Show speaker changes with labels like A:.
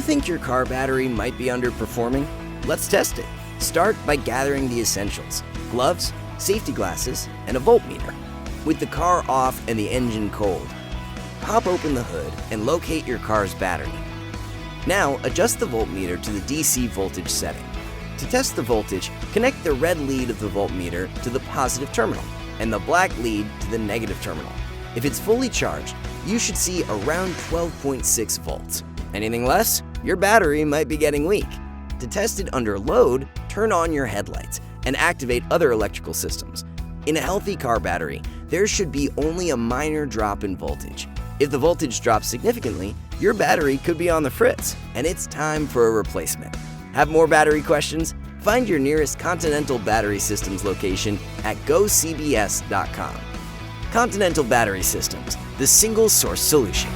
A: think your car battery might be underperforming? Let's test it. Start by gathering the essentials: gloves, safety glasses, and a voltmeter. With the car off and the engine cold, pop open the hood and locate your car's battery. Now adjust the voltmeter to the DC voltage setting. To test the voltage, connect the red lead of the voltmeter to the positive terminal and the black lead to the negative terminal. If it's fully charged, you should see around 12.6 volts. Anything less, your battery might be getting weak. To test it under load, turn on your headlights and activate other electrical systems. In a healthy car battery, there should be only a minor drop in voltage. If the voltage drops significantly, your battery could be on the fritz, and it's time for a replacement. Have more battery questions? Find your nearest Continental Battery Systems location at gocbs.com. Continental Battery Systems, the single source solution.